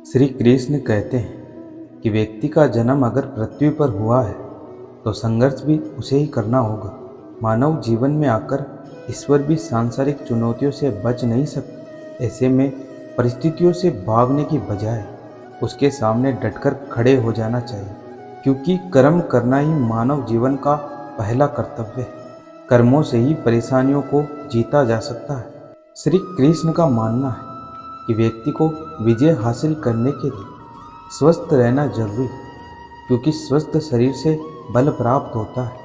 श्री कृष्ण कहते हैं कि व्यक्ति का जन्म अगर पृथ्वी पर हुआ है तो संघर्ष भी उसे ही करना होगा। मानव जीवन में आकर ईश्वर भी सांसारिक चुनौतियों से बच नहीं सकते। ऐसे में परिस्थितियों से भागने की बजाय उसके सामने डटकर खड़े हो जाना चाहिए, क्योंकि कर्म करना ही मानव जीवन का पहला कर्तव्य है। कर्मों से ही परेशानियों को जीता जा सकता है। श्री कृष्ण का मानना है कि व्यक्ति को विजय हासिल करने के लिए स्वस्थ रहना जरूरी है, क्योंकि स्वस्थ शरीर से बल प्राप्त होता है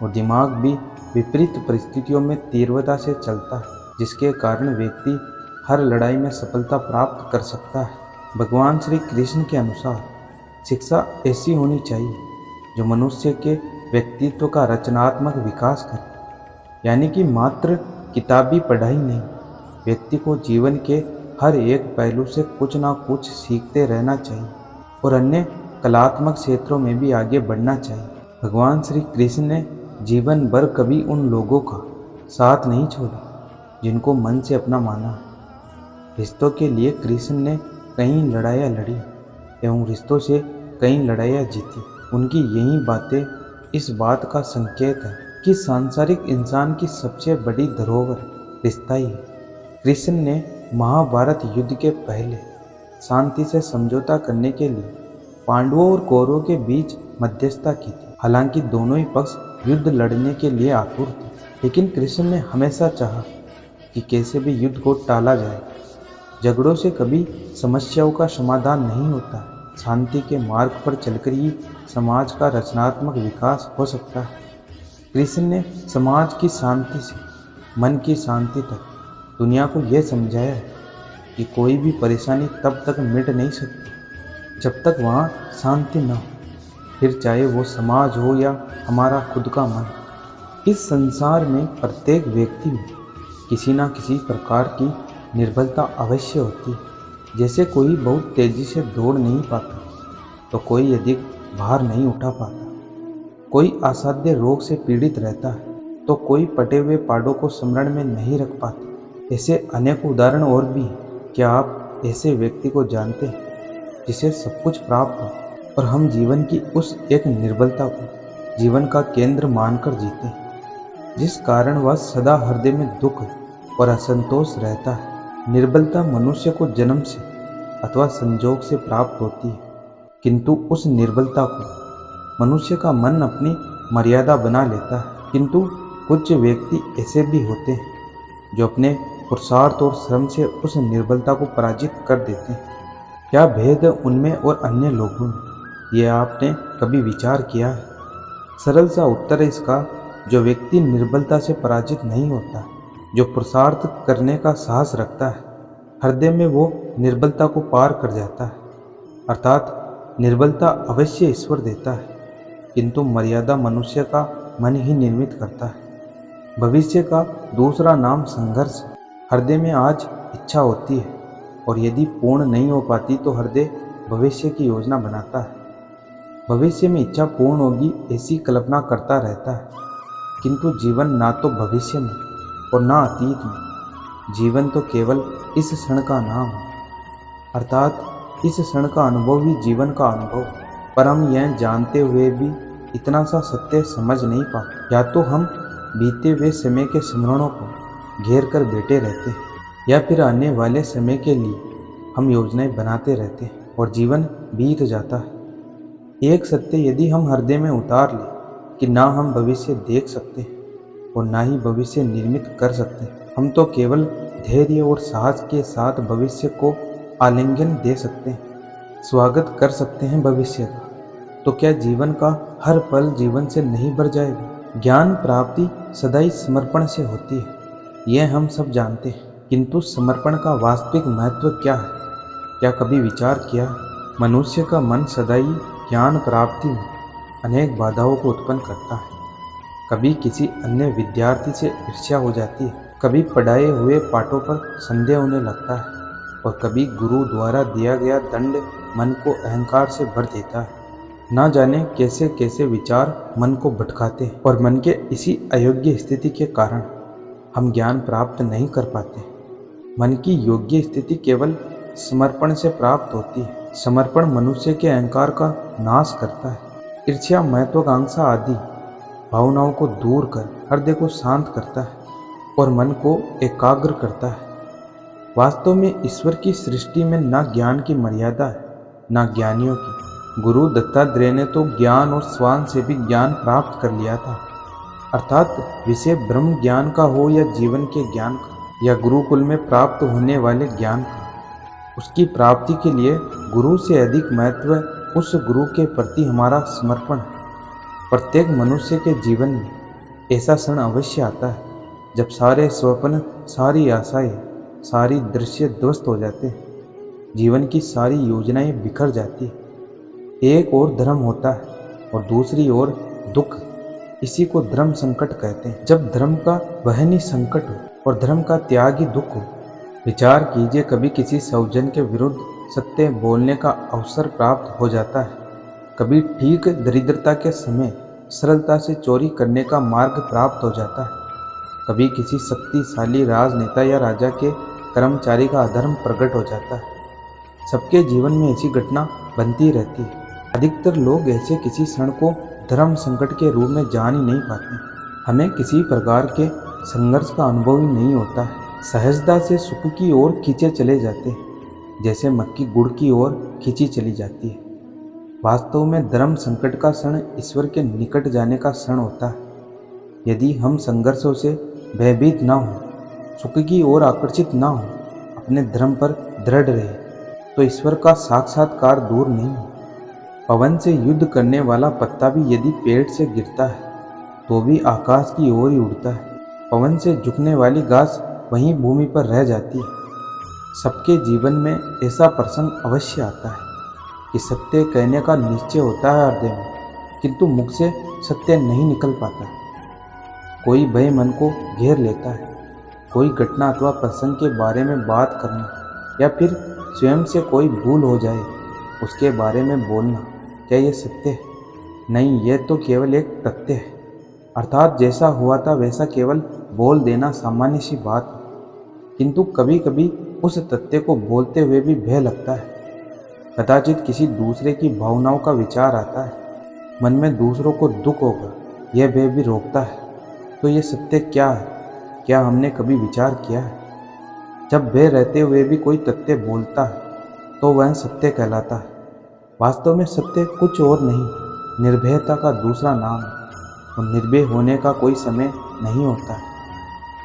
और दिमाग भी विपरीत परिस्थितियों में तीव्रता से चलता है, जिसके कारण व्यक्ति हर लड़ाई में सफलता प्राप्त कर सकता है। भगवान श्री कृष्ण के अनुसार शिक्षा ऐसी होनी चाहिए जो मनुष्य के व्यक्तित्व का रचनात्मक विकास करे, यानी कि मात्र किताबी पढ़ाई नहीं, व्यक्ति को जीवन के हर एक पहलू से कुछ ना कुछ सीखते रहना चाहिए और अन्य कलात्मक क्षेत्रों में भी आगे बढ़ना चाहिए। भगवान श्री कृष्ण ने जीवन भर कभी उन लोगों का साथ नहीं छोड़ा जिनको मन से अपना माना है। रिश्तों के लिए कृष्ण ने कई लड़ाइयाँ लड़ी एवं रिश्तों से कई लड़ाइयाँ जीती। उनकी यही बातें इस बात का संकेत है कि सांसारिक इंसान की सबसे बड़ी धरोहर रिश्ता ही है। कृष्ण ने महाभारत युद्ध के पहले शांति से समझौता करने के लिए पांडवों और कौरवों के बीच मध्यस्थता की थी। हालांकि दोनों ही पक्ष युद्ध लड़ने के लिए आतुर थे, लेकिन कृष्ण ने हमेशा चाहा कि कैसे भी युद्ध को टाला जाए। झगड़ों से कभी समस्याओं का समाधान नहीं होता, शांति के मार्ग पर चलकर ही समाज का रचनात्मक विकास हो सकता है। कृष्ण ने समाज की शांति से मन की शांति तक दुनिया को यह समझाया है कि कोई भी परेशानी तब तक मिट नहीं सकती जब तक वहाँ शांति न हो, फिर चाहे वो समाज हो या हमारा खुद का मन। इस संसार में प्रत्येक व्यक्ति में किसी न किसी प्रकार की निर्बलता अवश्य होती है। जैसे कोई बहुत तेजी से दौड़ नहीं पाता तो कोई अधिक भार नहीं उठा पाता, कोई असाध्य रोग से पीड़ित रहता है तो कोई पटे हुए पहाड़ों को स्मरण में नहीं रख पाता। ऐसे अनेक उदाहरण और भी हैं। क्या आप ऐसे व्यक्ति को जानते हैं जिसे सब कुछ प्राप्त हो और हम जीवन की उस एक निर्बलता को जीवन का केंद्र मानकर जीते हैं, जिस कारण वह सदा हृदय में दुख और असंतोष रहता है। निर्बलता मनुष्य को जन्म से अथवा संजोग से प्राप्त होती है, किंतु उस निर्बलता को मनुष्य का मन अपनी मर्यादा बना लेता है। किंतु कुछ व्यक्ति ऐसे भी होते हैं जो अपने पुरुषार्थ और श्रम से उस निर्बलता को पराजित कर देते हैं। क्या भेद उनमें और अन्य लोगों में, यह आपने कभी विचार किया है? सरल सा उत्तर है इसका, जो व्यक्ति निर्बलता से पराजित नहीं होता, जो पुरुषार्थ करने का साहस रखता है, हृदय में वो निर्बलता को पार कर जाता है। अर्थात निर्बलता अवश्य ईश्वर देता है, किंतु मर्यादा मनुष्य का मन ही निर्मित करता है। भविष्य का दूसरा नाम संघर्ष है। हृदय में आज इच्छा होती है और यदि पूर्ण नहीं हो पाती तो हृदय भविष्य की योजना बनाता है। भविष्य में इच्छा पूर्ण होगी ऐसी कल्पना करता रहता है, किंतु जीवन ना तो भविष्य में और ना अतीत में, जीवन तो केवल इस क्षण का नाम है। अर्थात इस क्षण का अनुभव ही जीवन का अनुभव है। पर हम यह जानते हुए भी इतना सा सत्य समझ नहीं पाते। या तो हम बीते हुए समय के स्मरणों को घेर कर बैठे रहते हैं, या फिर आने वाले समय के लिए हम योजनाएं बनाते रहते हैं और जीवन बीत जाता है। एक सत्य यदि हम हृदय में उतार लें कि ना हम भविष्य देख सकते हैं और ना ही भविष्य निर्मित कर सकते हैं, हम तो केवल धैर्य और साहस के साथ भविष्य को आलिंगन दे सकते हैं, स्वागत कर सकते हैं भविष्य का, तो क्या जीवन का हर पल जीवन से नहीं भर जाएगा? ज्ञान प्राप्ति सदा ही समर्पण से होती है, यह हम सब जानते हैं, किंतु समर्पण का वास्तविक महत्व क्या है? क्या कभी विचार किया? मनुष्य का मन सदा ही ज्ञान प्राप्ति में अनेक बाधाओं को उत्पन्न करता है। कभी किसी अन्य विद्यार्थी से ईर्ष्या हो जाती है, कभी पढ़ाए हुए पाठों पर संदेह होने लगता है और कभी गुरु द्वारा दिया गया दंड मन को अहंकार से भर देता है। ना जाने कैसे कैसे विचार मन को भटकाते हैं और मन के इसी अयोग्य स्थिति के कारण हम ज्ञान प्राप्त नहीं कर पाते। मन की योग्य स्थिति केवल समर्पण से प्राप्त होती है। समर्पण मनुष्य के अहंकार का नाश करता है, ईर्ष्या, महत्वाकांक्षा आदि भावनाओं को दूर कर हृदय को शांत करता है और मन को एकाग्र करता है। वास्तव में ईश्वर की सृष्टि में न ज्ञान की मर्यादा है, न ज्ञानियों की। गुरु दत्तात्रेय ने तो ज्ञान और श्वान से भी ज्ञान प्राप्त कर लिया था, अर्थात विषय ब्रह्म ज्ञान का हो या जीवन के ज्ञान का या गुरुकुल में प्राप्त होने वाले ज्ञान का, उसकी प्राप्ति के लिए गुरु से अधिक महत्व उस गुरु के प्रति हमारा समर्पण है। प्रत्येक मनुष्य के जीवन में ऐसा क्षण अवश्य आता है जब सारे स्वप्न, सारी आशाएं, सारी दृश्य ध्वस्त हो जाते हैं, जीवन की सारी योजनाएं बिखर जाती है। एक ओर धर्म होता है और दूसरी ओर दुख। इसी को धर्म संकट कहते हैं। जब धर्म का वहन ही संकट हो और धर्म का त्याग ही दुख हो। विचार कीजिए, कभी किसी सौजन के विरुद्ध सत्य बोलने का अवसर प्राप्त हो जाता है, कभी ठीक दरिद्रता के समय सरलता से चोरी करने का मार्ग प्राप्त हो जाता है, कभी किसी शक्तिशाली राजनेता या राजा के कर्मचारी का अधर्म प्रकट हो जाता है। सबके जीवन में ऐसी घटना बनती रहती है। अधिकतर लोग ऐसे किसी क्षण को धर्म संकट के रूप में जान ही नहीं पाते। हमें किसी प्रकार के संघर्ष का अनुभव ही नहीं होता है। सहजता से सुख की ओर खींचे चले जाते हैं, जैसे मक्की गुड़ की ओर खींची चली जाती है। वास्तव में धर्म संकट का क्षण ईश्वर के निकट जाने का क्षण होता है। यदि हम संघर्षों से भयभीत ना हो, सुख की ओर आकर्षित ना हो, अपने धर्म पर दृढ़ रहे, तो ईश्वर का साक्षात्कार दूर नहीं है। पवन से युद्ध करने वाला पत्ता भी यदि पेड़ से गिरता है तो भी आकाश की ओर ही उड़ता है। पवन से झुकने वाली घास वहीं भूमि पर रह जाती है। सबके जीवन में ऐसा प्रसंग अवश्य आता है कि सत्य कहने का निश्चय होता है हृदय में, किंतु मुख से सत्य नहीं निकल पाता। कोई भय मन को घेर लेता है। कोई घटना अथवा प्रसंग के बारे में बात करना या फिर स्वयं से कोई भूल हो जाए उसके बारे में बोलना, क्या यह सत्य है? नहीं, यह तो केवल एक तथ्य है। अर्थात जैसा हुआ था वैसा केवल बोल देना सामान्य सी बात है, किंतु कभी कभी उस तथ्य को बोलते हुए भी भय लगता है। कदाचित किसी दूसरे की भावनाओं का विचार आता है, मन में दूसरों को दुख होगा, यह भय भी रोकता है। तो ये सत्य क्या है? क्या हमने कभी विचार किया है? जब भय रहते हुए भी कोई तथ्य बोलता है तो वह सत्य कहलाता है। वास्तव में सत्य कुछ और नहीं, निर्भयता का दूसरा नाम है। और निर्भय होने का कोई समय नहीं होता है,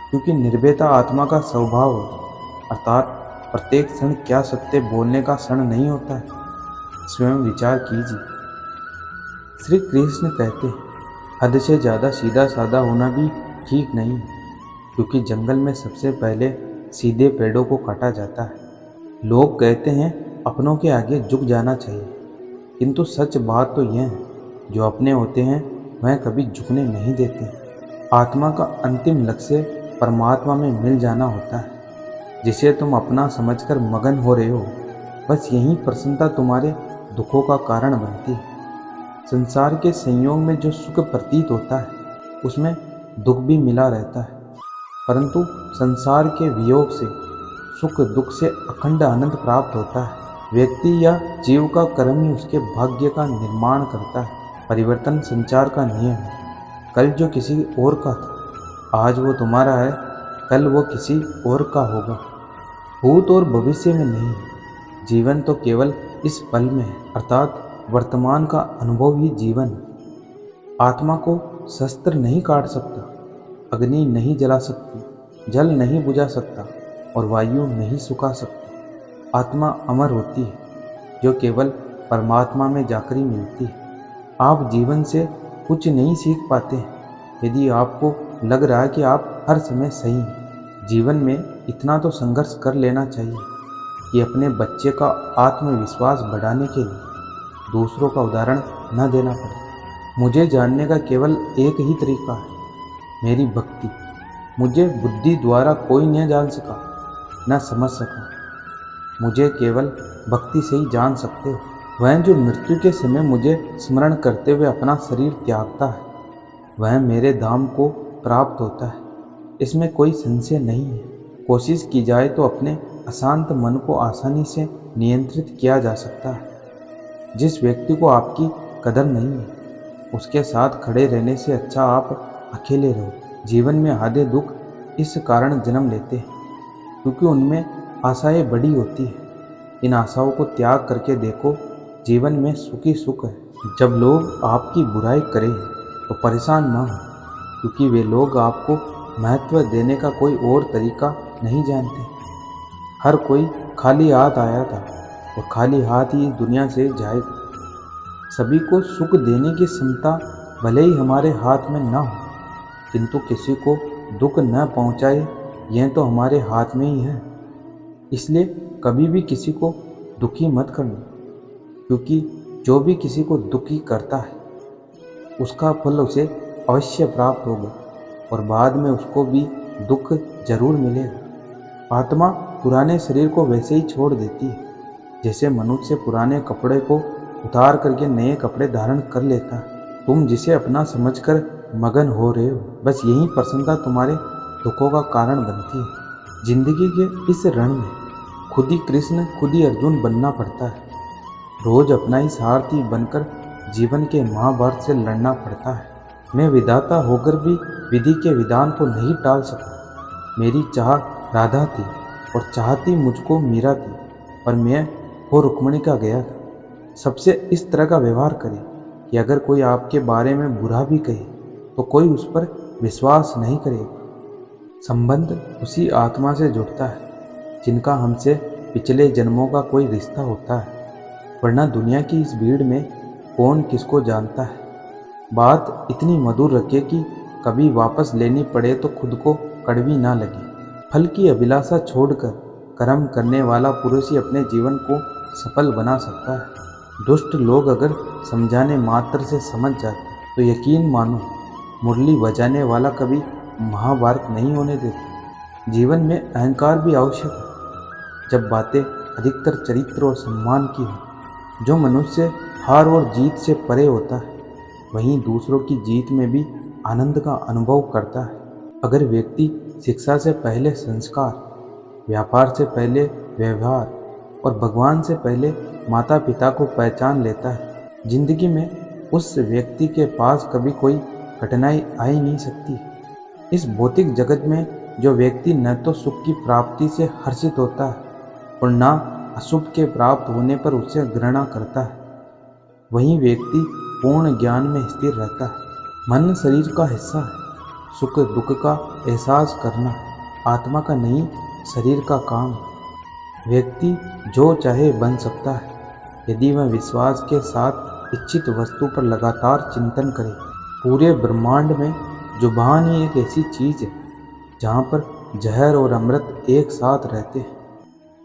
क्योंकि निर्भयता आत्मा का स्वभाव है। अर्थात प्रत्येक क्षण क्या सत्य बोलने का क्षण नहीं होता है? स्वयं विचार कीजिए। श्री कृष्ण कहते हैं, हद से ज़्यादा सीधा साधा होना भी ठीक नहीं है, क्योंकि जंगल में सबसे पहले सीधे पेड़ों को काटा जाता है। लोग कहते हैं अपनों के आगे झुक जाना चाहिए, किंतु सच बात तो यह है, जो अपने होते हैं वह कभी झुकने नहीं देते। आत्मा का अंतिम लक्ष्य परमात्मा में मिल जाना होता है, जिसे तुम अपना समझकर मगन हो रहे हो। बस यही प्रसन्नता तुम्हारे दुखों का कारण बनती है। संसार के संयोग में जो सुख प्रतीत होता है उसमें दुख भी मिला रहता है, परंतु संसार के वियोग से, सुख दुख से अखंड आनंद प्राप्त होता है। व्यक्ति या जीव का कर्म ही उसके भाग्य का निर्माण करता है। परिवर्तन संचार का नियम है। कल जो किसी और का था, आज वो तुम्हारा है, कल वो किसी और का होगा। भूत और भविष्य में नहीं, जीवन तो केवल इस पल में है, अर्थात वर्तमान का अनुभव ही जीवन है। आत्मा को शस्त्र नहीं काट सकता, अग्नि नहीं जला सकती, जल नहीं बुझा सकता और वायु नहीं सुखा सकती। आत्मा अमर होती है, जो केवल परमात्मा में जाकर ही मिलती है। आप जीवन से कुछ नहीं सीख पाते यदि आपको लग रहा है कि आप हर समय सही हैं। जीवन में इतना तो संघर्ष कर लेना चाहिए कि अपने बच्चे का आत्मविश्वास बढ़ाने के लिए दूसरों का उदाहरण न देना पड़े। मुझे जानने का केवल एक ही तरीका है, मेरी भक्ति। मुझे बुद्धि द्वारा कोई न जान सका, न समझ सका। मुझे केवल भक्ति से ही जान सकते हो। वह जो मृत्यु के समय मुझे स्मरण करते हुए अपना शरीर त्यागता है, वह मेरे धाम को प्राप्त होता है। इसमें कोई संशय नहीं है। कोशिश की जाए तो अपने अशांत मन को आसानी से नियंत्रित किया जा सकता है। जिस व्यक्ति को आपकी कदर नहीं है, उसके साथ खड़े रहने से अच्छा आप अकेले रहो। जीवन में आधे दुख इस कारण जन्म लेते हैं क्योंकि उनमें आशाएं बड़ी होती है। इन आशाओं को त्याग करके देखो, जीवन में सुखी सुख है। जब लोग आपकी बुराई करें तो परेशान ना हो, क्योंकि वे लोग आपको महत्व देने का कोई और तरीका नहीं जानते। हर कोई खाली हाथ आया था और खाली हाथ ही दुनिया से जाएगा। सभी को सुख देने की क्षमता भले ही हमारे हाथ में ना हो, किंतु किसी को दुख न पहुंचाए यह तो हमारे हाथ में ही है। इसलिए कभी भी किसी को दुखी मत करना, क्योंकि जो भी किसी को दुखी करता है उसका फल उसे अवश्य प्राप्त होगा और बाद में उसको भी दुख जरूर मिलेगा। आत्मा पुराने शरीर को वैसे ही छोड़ देती है जैसे मनुष्य पुराने कपड़े को उतार करके नए कपड़े धारण कर लेता है। तुम जिसे अपना समझकर मगन हो रहे हो, बस यही प्रसन्नता तुम्हारे दुखों का कारण बनती है। जिंदगी के इस रण में खुद ही कृष्ण खुद ही अर्जुन बनना पड़ता है। रोज अपना ही सारथी बनकर जीवन के महाभारत से लड़ना पड़ता है। मैं विधाता होकर भी विधि के विधान को नहीं टाल सका। मेरी चाह राधा थी और चाहती मुझको मीरा थी, पर मैं वो रुक्मिणी का गया था। सबसे इस तरह का व्यवहार करें कि अगर कोई आपके बारे में बुरा भी कहे तो कोई उस पर विश्वास नहीं करेगा। संबंध उसी आत्मा से जुड़ता है जिनका हमसे पिछले जन्मों का कोई रिश्ता होता है, वरना दुनिया की इस भीड़ में कौन किसको जानता है। बात इतनी मधुर रखे कि कभी वापस लेनी पड़े तो खुद को कड़वी ना लगे। फल की अभिलाषा छोड़कर कर्म करने वाला पुरुष ही अपने जीवन को सफल बना सकता है। दुष्ट लोग अगर समझाने मात्र से समझ जाते तो यकीन मानो मुरली बजाने वाला कभी महाभारत नहीं होने देता। जीवन में अहंकार भी आवश्यक है जब बातें अधिकतर चरित्र और सम्मान की हो। जो मनुष्य हार और जीत से परे होता है वहीं दूसरों की जीत में भी आनंद का अनुभव करता है। अगर व्यक्ति शिक्षा से पहले संस्कार, व्यापार से पहले व्यवहार और भगवान से पहले माता पिता को पहचान लेता है, जिंदगी में उस व्यक्ति के पास कभी कोई कठिनाई आ ही नहीं सकती। इस भौतिक जगत में जो व्यक्ति न तो सुख की प्राप्ति से हर्षित होता है और न अशुभ के प्राप्त होने पर उसे घृणा करता है, वही व्यक्ति पूर्ण ज्ञान में स्थिर रहता है। मन शरीर का हिस्सा है। सुख दुख का एहसास करना आत्मा का नहीं शरीर का काम है। व्यक्ति जो चाहे बन सकता है यदि वह विश्वास के साथ इच्छित वस्तु पर लगातार चिंतन करे। पूरे ब्रह्मांड में जुबान ही एक ऐसी चीज़ है जहाँ पर जहर और अमृत एक साथ रहते हैं।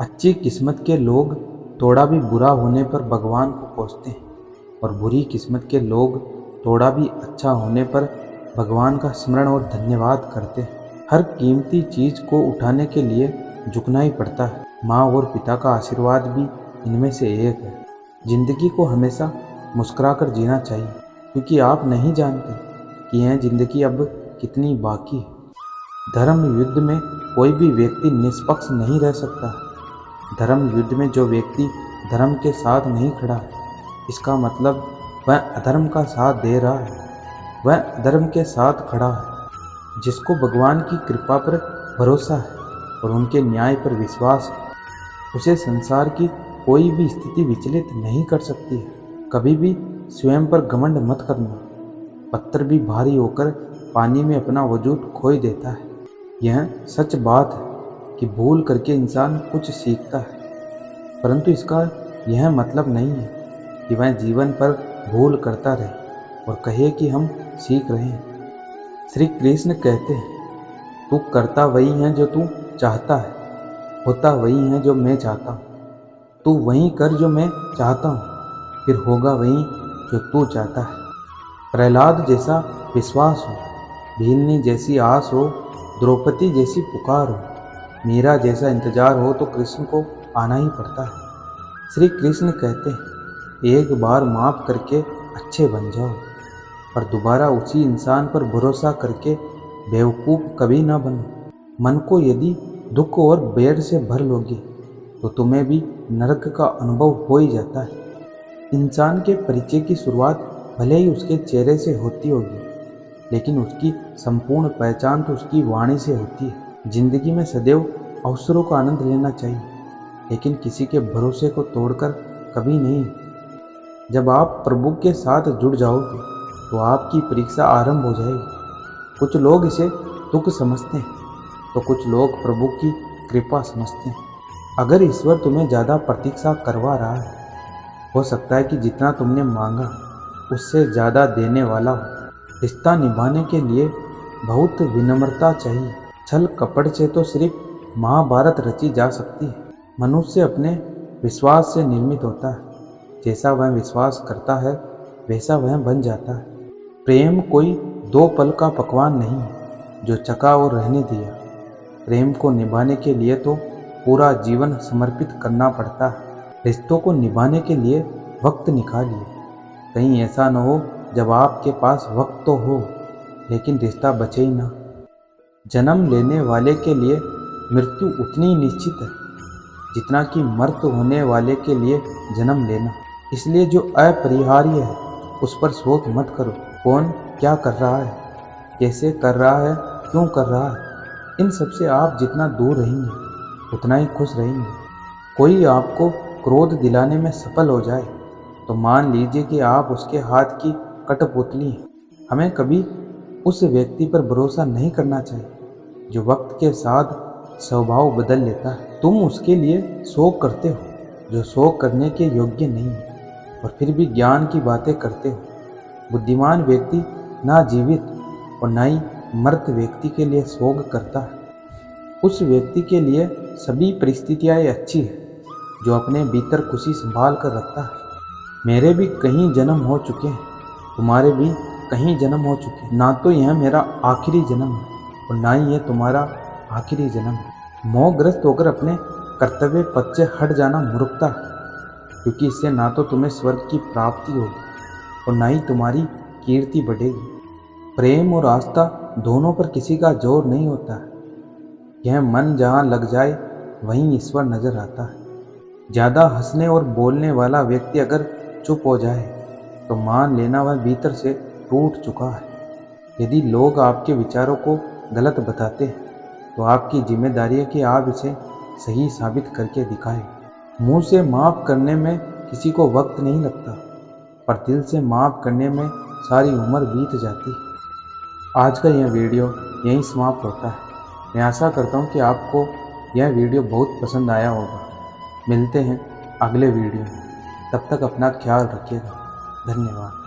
अच्छी किस्मत के लोग थोड़ा भी बुरा होने पर भगवान को कोसते हैं और बुरी किस्मत के लोग थोड़ा भी अच्छा होने पर भगवान का स्मरण और धन्यवाद करते हैं। हर कीमती चीज़ को उठाने के लिए झुकना ही पड़ता है। माँ और पिता का आशीर्वाद भी इनमें से एक है। जिंदगी को हमेशा मुस्कुराकर जीना चाहिए, क्योंकि आप नहीं जानते कि यह जिंदगी अब कितनी बाकी है। धर्म युद्ध में कोई भी व्यक्ति निष्पक्ष नहीं रह सकता। धर्म युद्ध में जो व्यक्ति धर्म के साथ नहीं खड़ा है, इसका मतलब वह अधर्म का साथ दे रहा है, वह अधर्म के साथ खड़ा है। जिसको भगवान की कृपा पर भरोसा है और उनके न्याय पर विश्वास है, उसे संसार की कोई भी स्थिति विचलित नहीं कर सकती है। कभी भी स्वयं पर घमंड मत करना। पत्थर भी भारी होकर पानी में अपना वजूद खोई देता है। यह सच बात है कि भूल करके इंसान कुछ सीखता है, परंतु इसका यह मतलब नहीं है कि वह जीवन पर भूल करता रहे और कहे कि हम सीख रहे हैं। श्री कृष्ण कहते हैं, तू करता वही है जो तू चाहता है, होता वही है जो मैं चाहता हूँ। तू वही कर जो मैं चाहता हूँ, फिर होगा वही जो तू चाहता है। प्रहलाद जैसा विश्वास हो, भीलनी जैसी आस हो, द्रौपदी जैसी पुकार हो, मीरा जैसा इंतजार हो तो कृष्ण को आना ही पड़ता है। श्री कृष्ण कहते हैं, एक बार माफ़ करके अच्छे बन जाओ, पर दोबारा उसी इंसान पर भरोसा करके बेवकूफ़ कभी ना बनो। मन को यदि दुख और बैर से भर लोगे तो तुम्हें भी नरक का अनुभव हो ही जाता है। इंसान के परिचय की शुरुआत भले ही उसके चेहरे से होती होगी, लेकिन उसकी संपूर्ण पहचान तो उसकी वाणी से होती है। जिंदगी में सदैव अवसरों का आनंद लेना चाहिए, लेकिन किसी के भरोसे को तोड़कर कभी नहीं। जब आप प्रभु के साथ जुड़ जाओगे तो आपकी परीक्षा आरंभ हो जाएगी। कुछ लोग इसे दुख समझते हैं तो कुछ लोग प्रभु की कृपा समझते हैं। अगर ईश्वर तुम्हें ज़्यादा प्रतीक्षा करवा रहा है, हो सकता है कि जितना तुमने मांगा उससे ज़्यादा देने वाला हो। रिश्ता निभाने के लिए बहुत विनम्रता चाहिए। छल कपट से तो सिर्फ महाभारत रची जा सकती है। मनुष्य अपने विश्वास से निर्मित होता है। जैसा वह विश्वास करता है वैसा वह बन जाता है। प्रेम कोई 2 पल का पकवान नहीं है जो चखा और रहने दिया। प्रेम को निभाने के लिए तो पूरा जीवन समर्पित करना पड़ता है। रिश्तों को निभाने के लिए वक्त निकालिए। कहीं ऐसा न हो जब आपके पास वक्त तो हो लेकिन रिश्ता बचे ही ना। जन्म लेने वाले के लिए मृत्यु उतनी ही निश्चित है जितना कि मर्त होने वाले के लिए जन्म लेना। इसलिए जो अपरिहार्य है उस पर शोध मत करो। कौन क्या कर रहा है, कैसे कर रहा है, क्यों कर रहा है, इन सब से आप जितना दूर रहेंगे उतना ही खुश रहेंगे। कोई आपको क्रोध दिलाने में सफल हो जाए तो मान लीजिए कि आप उसके हाथ की कठपुतली हैं। हमें कभी उस व्यक्ति पर भरोसा नहीं करना चाहिए जो वक्त के साथ स्वभाव बदल लेता है। तुम उसके लिए शोक करते हो जो शोक करने के योग्य नहीं है और फिर भी ज्ञान की बातें करते हो। बुद्धिमान व्यक्ति ना जीवित और ना ही मृत व्यक्ति के लिए शोक करता है। उस व्यक्ति के लिए सभी परिस्थितियाँ अच्छी है जो अपने भीतर खुशी संभाल कर रखता है। मेरे भी कहीं जन्म हो चुके हैं, तुम्हारे भी कहीं जन्म हो चुके हैं। ना तो यह मेरा आखिरी जन्म है और ना ही यह तुम्हारा आखिरी जन्म है। मोहग्रस्त होकर अपने कर्तव्य पथ से हट जाना मूर्खता है, क्योंकि इससे ना तो तुम्हें स्वर्ग की प्राप्ति होगी और ना ही तुम्हारी कीर्ति बढ़ेगी। प्रेम और आस्था दोनों पर किसी का जोर नहीं होता है। यह मन जहाँ लग जाए वहीं ईश्वर नजर आता है। ज़्यादा हंसने और बोलने वाला व्यक्ति अगर चुप हो जाए तो मान लेना वह भीतर से टूट चुका है। यदि लोग आपके विचारों को गलत बताते हैं तो आपकी जिम्मेदारी है कि आप इसे सही साबित करके दिखाएं। मुंह से माफ़ करने में किसी को वक्त नहीं लगता, पर दिल से माफ़ करने में सारी उम्र बीत जाती है। आज का यह वीडियो यहीं समाप्त होता है। मैं आशा करता हूँ कि आपको यह वीडियो बहुत पसंद आया होगा। मिलते हैं अगले वीडियो में। तब तक अपना ख्याल रखिएगा। धन्यवाद।